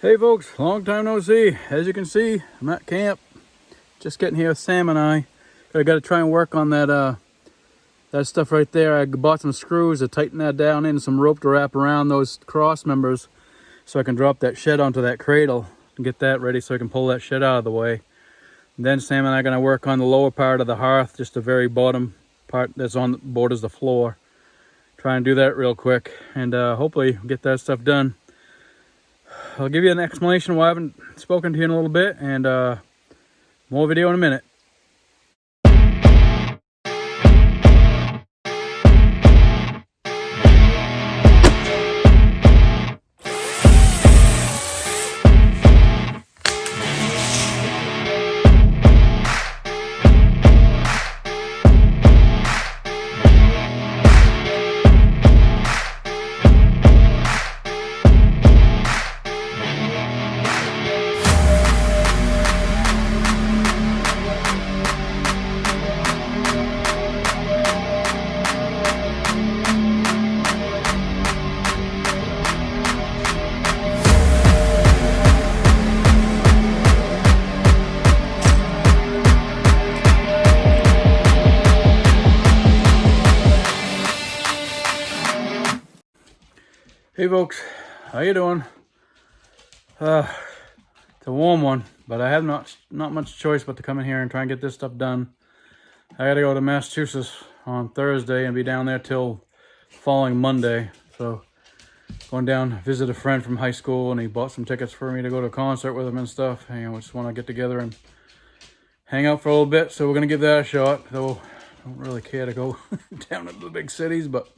Hey folks, long time no see. As you can see, I'm at camp. Just getting here with Sam and I got to try and work on that that stuff right there. I bought some screws to tighten that down in, some rope to wrap around those cross members so I can drop that shed onto that cradle and get that ready so I can pull that shed out of the way. And then Sam and I are going to work on the lower part of the hearth, just the very bottom part that's on borders the floor. Try and do that real quick and hopefully get that stuff done. I'll give you an explanation why I haven't spoken to you in a little bit, and more video in a minute. Hey folks, how you doing? It's a warm one, but I have not much choice but to come in here and try and get this stuff done. I gotta go to Massachusetts on Thursday and be down there till following Monday. So going down to visit a friend from high school, and he bought some tickets for me to go to a concert with him and stuff. And we just want to get together and hang out for a little bit. So we're gonna give that a shot, though I don't really care to go down into the big cities, but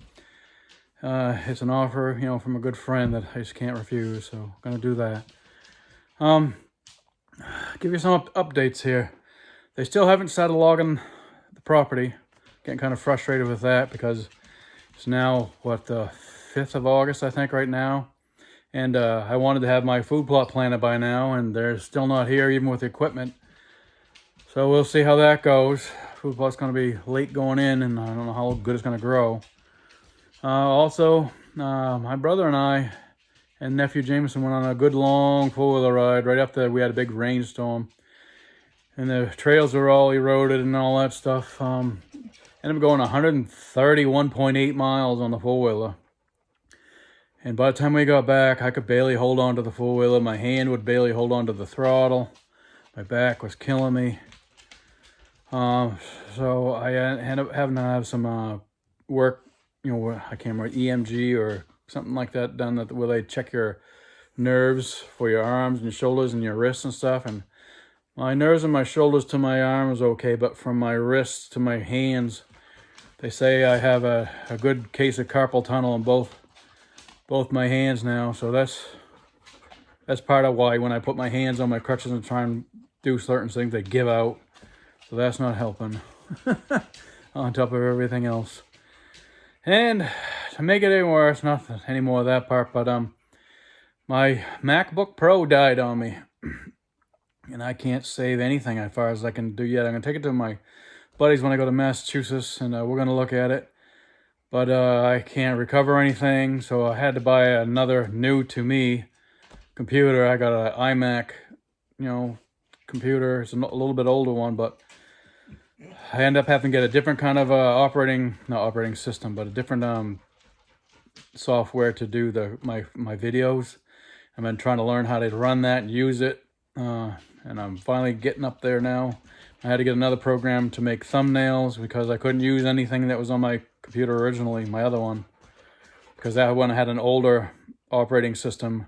it's an offer, you know, from a good friend that I just can't refuse, so I'm gonna do that. Give you some updates here. They still haven't started logging the property. Getting kind of frustrated with that because it's now, what, the 5th of August, I think, right now. And I wanted to have my food plot planted by now, and they're still not here, even with the equipment. So we'll see how that goes. Food plot's gonna be late going in, and I don't know how good it's gonna grow. Also, my brother and I and nephew Jameson went on a good long four-wheeler ride right after we had a big rainstorm. And the trails were all eroded and all that stuff. Ended up going 131.8 miles on the four-wheeler. And by the time we got back, I could barely hold on to the four-wheeler. My hand would barely hold on to the throttle. My back was killing me. So I ended up having to have some work, you know, I can't remember, EMG or something like that done, that where they check your nerves for your arms and shoulders and your wrists and stuff. And my nerves in my shoulders to my arms okay, but from my wrists to my hands, they say I have a good case of carpal tunnel in both my hands now. So that's part of why when I put my hands on my crutches and try and do certain things, they give out. So that's not helping on top of everything else. And to make it any worse, not any more of that part, but my MacBook Pro died on me. And I can't save anything as far as I can do yet. I'm going to take it to my buddies when I go to Massachusetts, and we're going to look at it. But I can't recover anything, so I had to buy another new to me computer. I got an iMac, you know, computer. It's a little bit older one, but I end up having to get a different kind of not operating system, but a different software to do my videos. I've been trying to learn how to run that and use it, and I'm finally getting up there now. I had to get another program to make thumbnails because I couldn't use anything that was on my computer originally, my other one, because that one had an older operating system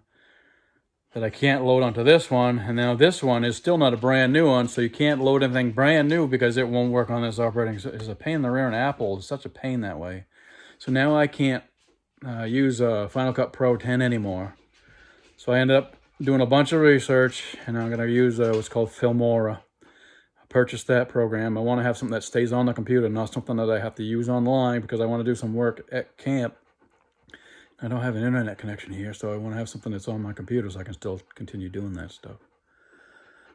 that I can't load onto this one. And now this one is still not a brand new one, so you can't load anything brand new because it won't work on this operating system. It's a pain in the rear in Apple. It's such a pain that way. So now I can't use Final Cut Pro 10 anymore. So I ended up doing a bunch of research, and I'm going to use what's called Filmora. I purchased that program. I want to have something that stays on the computer, not something that I have to use online, because I want to do some work at camp. I don't have an internet connection here, so I want to have something that's on my computer so I can still continue doing that stuff.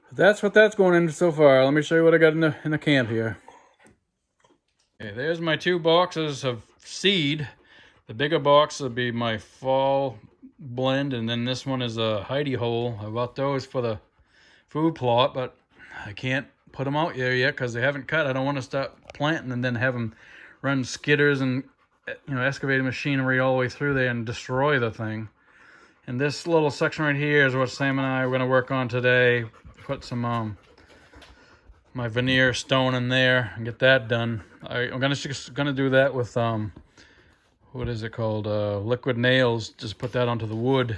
But that's what that's going into so far. Let me show you what I got in the camp here. Okay, there's my 2 boxes of seed. The bigger box will be my fall blend, and then this one is a hidey hole. I bought those for the food plot, but I can't put them out there yet because they haven't cut. I don't want to start planting and then have them run skidders and excavating machinery all the way through there and destroy the thing. And this little section right here is what Sam and I are going to work on today. Put some my veneer stone in there and get that done. I'm gonna do that with what is it called? Liquid nails. Just put that onto the wood.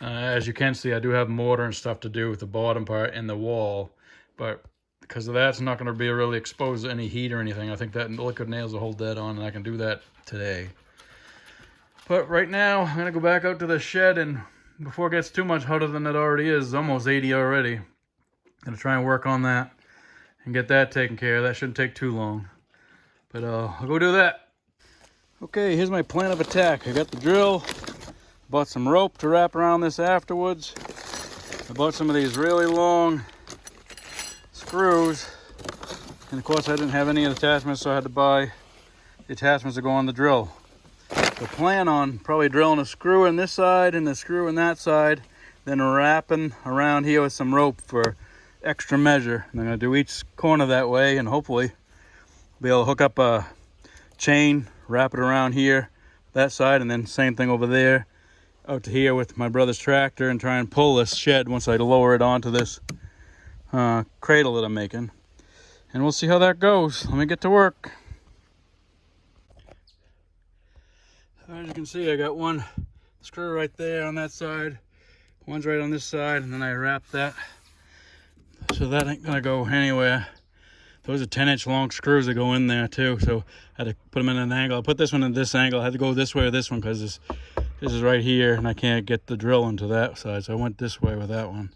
As you can see, I do have mortar and stuff to do with the bottom part and the wall, but because of that, it's not going to be really exposed to any heat or anything. I think that liquid nails will hold that on, and I can do that today. But right now, I'm going to go back out to the shed, and before it gets too much hotter than it already is, it's almost 80 already. I'm going to try and work on that and get that taken care of. That shouldn't take too long. But I'll go do that. Okay, here's my plan of attack. I got the drill. Bought some rope to wrap around this afterwards. I bought some of these really long screws. And of course I didn't have any attachments, so I had to buy the attachments to go on the drill. So plan on probably drilling a screw in this side and a screw in that side, then wrapping around here with some rope for extra measure. And I'm going to do each corner that way, and hopefully be able to hook up a chain, wrap it around here, that side, and then same thing over there, out to here with my brother's tractor, and try and pull this shed once I lower it onto this cradle that I'm making. And we'll see how that goes. Let me get to work. As you can see, I got one screw right there on that side, one's right on this side, and then I wrap that so that ain't gonna go anywhere. Those are 10-inch long screws that go in there too, so I had to put them in an angle. I put this one in this angle. I had to go this way or this one because this is right here and I can't get the drill into that side, so I went this way with that one.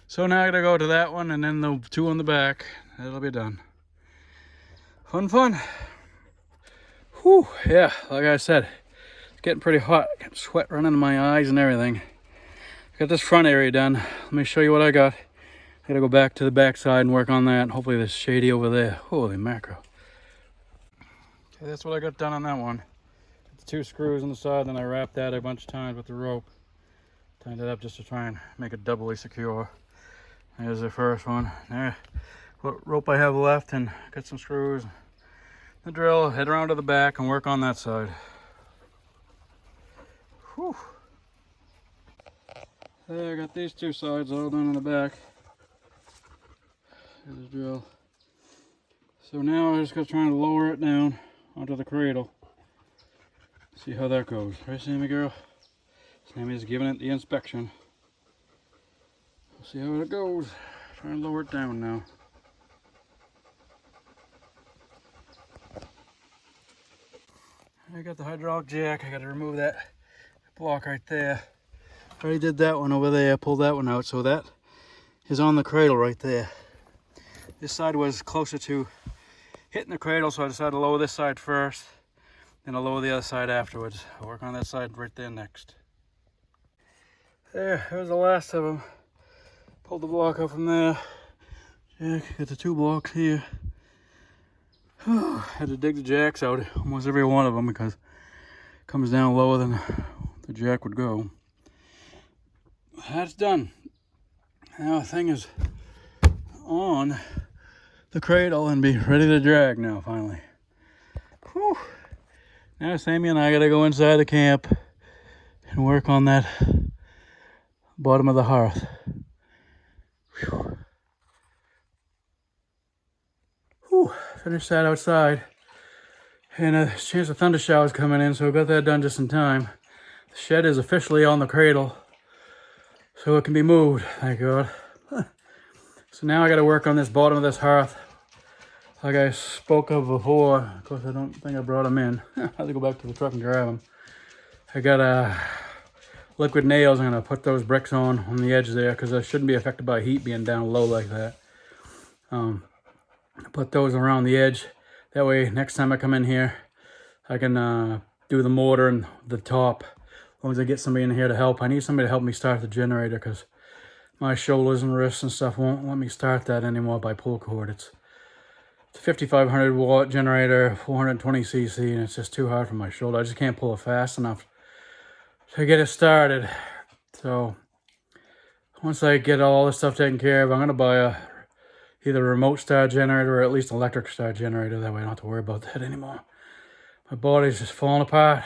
So now I gotta go to that one and then the two on the back. That'll be done. Fun, fun. Whew, yeah, like I said, it's getting pretty hot. I got sweat running in my eyes and everything. Got this front area done. Let me show you what I got. I gotta go back to the back side and work on that. Hopefully there's shady over there. Holy mackerel. Okay, that's what I got done on that one. Got the two screws on the side, then I wrapped that a bunch of times with the rope. Tightened it up just to try and make it doubly secure. There's the first one. There, what rope I have left, and got some screws. The drill, head around to the back and work on that side. Whew. There, I got these two sides all done on the back. Here's the drill. So now I just got to try and lower it down onto the cradle. See how that goes. Right, Sammy girl? Sammy's giving it the inspection. We'll see how it goes. Try and lower it down now. I got the hydraulic jack. I got to remove that block right there. I already did that one over there. Pulled that one out, so that is on the cradle right there. This side was closer to hitting the cradle, so I decided to lower this side first, then I'll lower the other side afterwards. I'll work on that side right there next. There's the last of them. Pulled the block out from there. Jack, got the two blocks here. Had to dig the jacks out, almost every one of them, because it comes down lower than the jack would go. That's done. Now the thing is on the cradle and be ready to drag now, finally. Whew. Now Sammy and I gotta go inside the camp and work on that bottom of the hearth. Whew. Whew. Finished that outside, and a chance of thunder showers coming in, so I got that done just in time. The shed is officially on the cradle, so it can be moved, thank God. So now I got to work on this bottom of this hearth, like I spoke of before. Of course, I don't think I brought them in. I have to go back to the truck and grab them. I got liquid nails. I'm going to put those bricks on the edge there, because I shouldn't be affected by heat being down low like that. Put those around the edge. That way, next time I come in here, I can do the mortar and the top. As long as I get somebody in here to help. I need somebody to help me start the generator, because my shoulders and wrists and stuff won't let me start that anymore by pull cord. It's a 5500 watt generator, 420 cc, and it's just too hard for my shoulder. I just can't pull it fast enough to get it started. So once I get all this stuff taken care of, I'm gonna buy either a remote start generator or at least an electric start generator. That way I don't have to worry about that anymore. My body's just falling apart.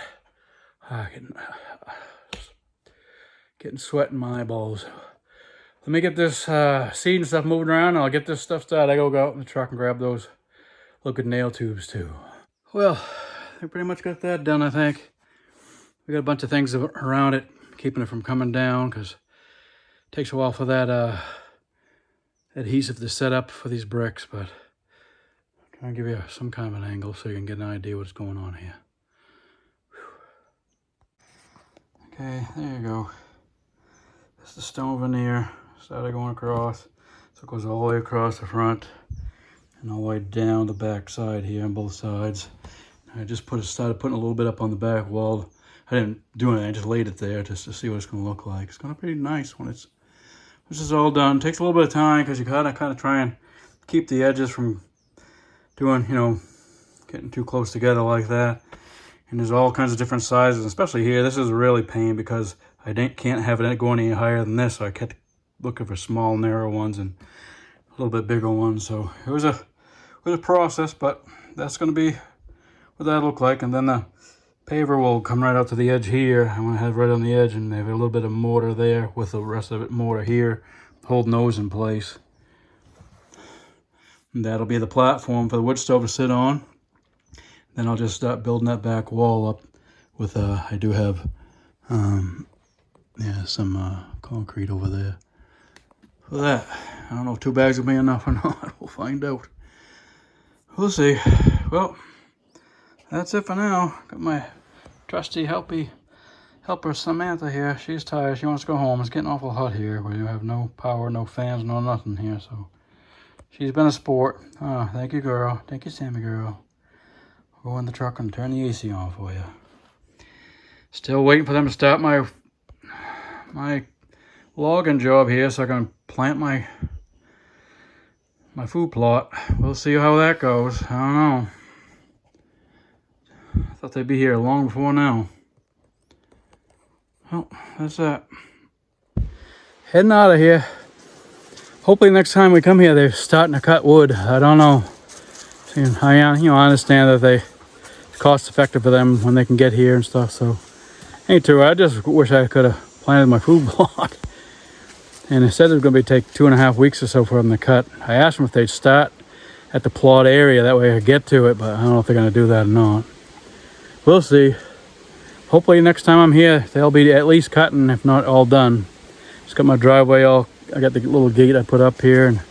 Getting sweat in my eyeballs. Let me get this seed and stuff moving around, and I'll get this stuff started. I go out in the truck and grab those liquid nail tubes too. Well, I pretty much got that done, I think. We got a bunch of things around it, keeping it from coming down, because it takes a while for that adhesive to set up for these bricks, but I'm trying to give you some kind of an angle so you can get an idea what's going on here. Whew. Okay, there you go. That's the stone veneer. Started going across, so it goes all the way across the front and all the way down the back side here on both sides. I just started putting a little bit up on the back wall. I didn't do anything, I just laid it there just to see what it's going to look like. It's going to be pretty nice when this is all done. It takes a little bit of time because you gotta kind of try and keep the edges from doing, getting too close together like that. And there's all kinds of different sizes, especially here. This is really pain because I can't have it go any higher than this, so I kept looking for small, narrow ones and a little bit bigger ones. So it was a process, but that's going to be what that'll look like. And then the paver will come right out to the edge here. I'm going to have it right on the edge, and they have a little bit of mortar there with the rest of it mortar here, holding those in place. And that'll be the platform for the wood stove to sit on. Then I'll just start building that back wall up with, I do have, some concrete over there. For that, I don't know if 2 bags will be enough or not. We'll find out. We'll see. Well, that's it for now. Got my trusty helper Samantha here. She's tired. She wants to go home. It's getting awful hot here. We have no power, no fans, no nothing here. So she's been a sport. Oh, thank you, girl. Thank you, Sammy girl. I'll go in the truck and turn the AC on for you. Still waiting for them to start my logging job here so I can plant my food plot. We'll see how that goes. I don't know. I thought they'd be here long before now. Well, that's that. Heading out of here. Hopefully next time we come here they're starting to cut wood. I don't know. I understand that it's cost effective for them when they can get here and stuff, so ain't too. I just wish I could have planted my food plot. And it said it was going to take 2.5 weeks or so for them to cut. I asked them if they'd start at the plot area, that way I could get to it, but I don't know if they're going to do that or not. We'll see. Hopefully next time I'm here, they'll be at least cutting, if not all done. Just got my driveway I got the little gate I put up here, and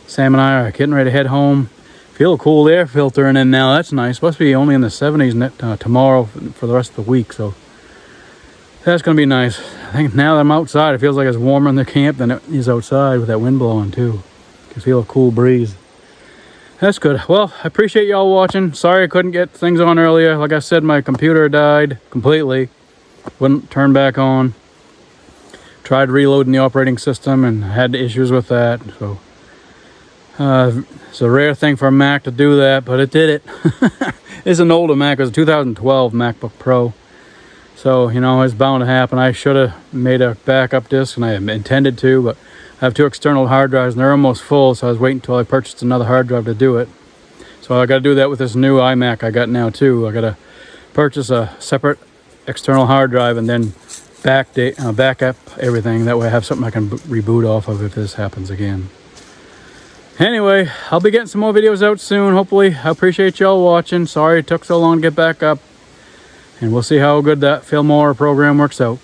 Sam and I are getting ready to head home. Feel a cool air filtering in now. That's nice. Supposed to be only in the 70s tomorrow for the rest of the week, so that's going to be nice. I think now that I'm outside, it feels like it's warmer in the camp than it is outside with that wind blowing too. You can feel a cool breeze. That's good. Well, I appreciate y'all watching. Sorry I couldn't get things on earlier. Like I said, my computer died completely. Wouldn't turn back on. Tried reloading the operating system and had issues with that. So it's a rare thing for a Mac to do that, but it did it. It's an older Mac. It was a 2012 MacBook Pro. So, it's bound to happen. I should have made a backup disk, and I intended to, but I have 2 external hard drives, and they're almost full, so I was waiting until I purchased another hard drive to do it. So I got to do that with this new iMac I got now, too. I got to purchase a separate external hard drive and then back up everything. That way I have something I can reboot off of if this happens again. Anyway, I'll be getting some more videos out soon, hopefully. I appreciate y'all watching. Sorry it took so long to get back up. And we'll see how good that Fillmore program works out.